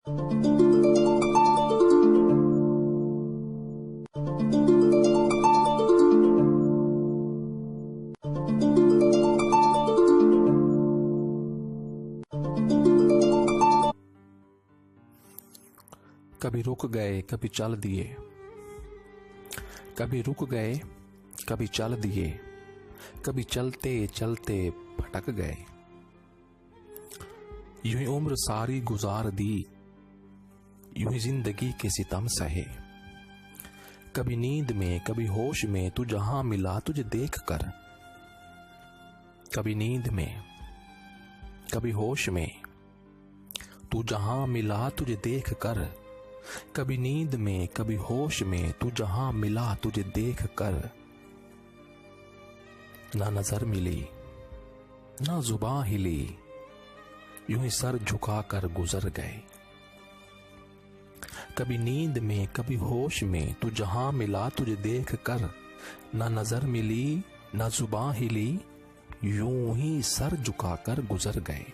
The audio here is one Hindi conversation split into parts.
कभी रुक गए कभी चल दिए, कभी रुक गए कभी चल दिए, कभी चलते चलते भटक गए। यूं ही उम्र सारी गुजार दी, यूं ही जिंदगी के सितम सहे। कभी नींद में कभी होश में तू जहां मिला तुझे देख कर, कभी नींद में कभी होश में तू जहां मिला तुझे देख कर, कभी नींद में कभी होश में तू जहां मिला तुझे देख कर। ना नजर मिली ना जुबान हिली, यूं ही सर झुकाकर गुजर गए। कभी नींद में कभी होश में तू जहां मिला तुझे देख कर, ना नजर मिली ना जुबान हिली, यूं ही सर झुकाकर गुजर गए।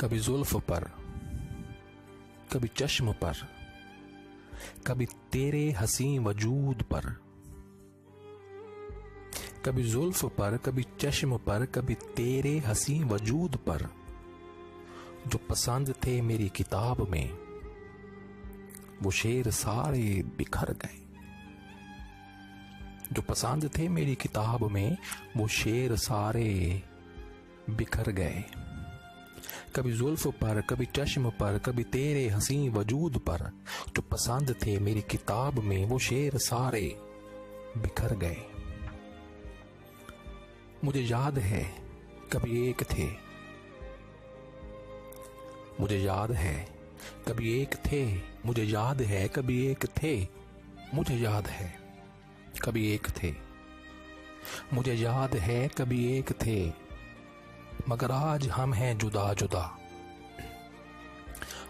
कभी जुल्फ पर कभी चश्म पर, कभी तेरे हसीन वजूद पर, कभी जुल्फ पर कभी चश्म पर, कभी तेरे हसीन वजूद पर। जो पसंद थे मेरी किताब में वो शेर सारे बिखर गए। जो पसंद थे मेरी किताब में वो शेर सारे बिखर गए। कभी जुल्फ पर कभी चश्म पर, कभी तेरे हसीन वजूद पर। जो पसंद थे मेरी किताब में वो शेर सारे बिखर गए। मुझे याद है कभी एक थे, मुझे याद है कभी एक थे, मुझे याद है कभी एक थे, मुझे याद है कभी एक थे, मुझे याद है कभी एक थे, मगर आज हम हैं जुदा जुदा।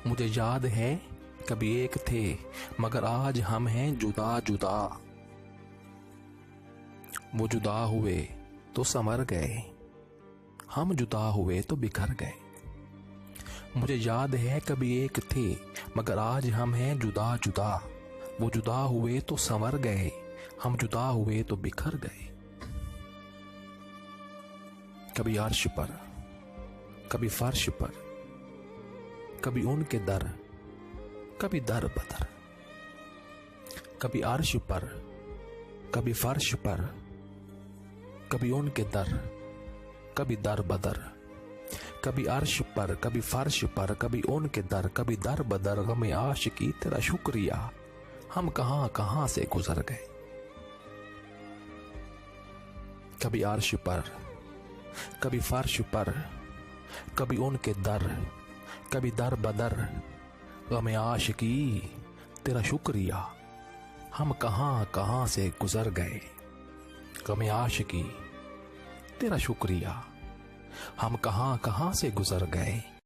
मुझे याद है कभी एक थे, मगर आज हम हैं जुदा जुदा। वो जुदा हुए तो संवर गए, हम जुदा हुए तो बिखर गए। मुझे याद है कभी एक थे, मगर आज हम हैं जुदा जुदा। वो जुदा हुए तो संवर गए, हम जुदा हुए तो बिखर गए। कभी अर्श पर कभी फर्श पर, कभी उनके दर कभी दर बदर। कभी अर्श पर कभी फर्श पर, कभी उनके दर कभी दर बदर। कभी अर्श पर कभी फर्श पर, कभी उनके दर कभी दर बदर। गमे आशिकी तेरा शुक्रिया, हम कहां कहां से गुजर गए। कभी अर्श पर कभी फर्श पर, कभी उनके दर कभी दर बदर। गमे आशिकी तेरा शुक्रिया, हम कहां कहां से गुजर गए। गमे आशिकी तेरा शुक्रिया, हम कहां कहां से गुजर गए।